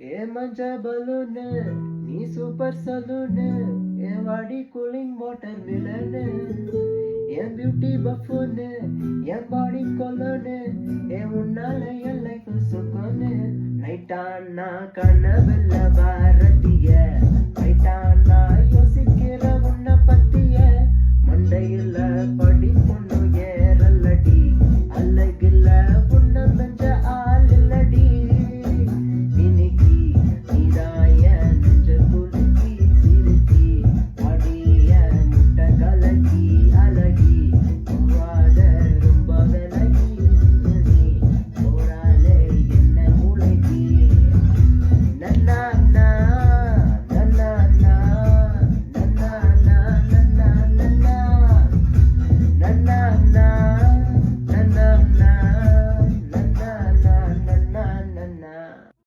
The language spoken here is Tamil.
ஏ மஞ்ச பலூனு நீ சூப்பர் சலூனு என் வாடி கூலிங் வாட்டர் மிலனு என் பியூட்டி பஃபூனு என் பாடி கொலோனு என் உன்னால என் லைஃப் சுக்கோனு ரைட்டானா கனவுல பாரதிய ரைட்டானா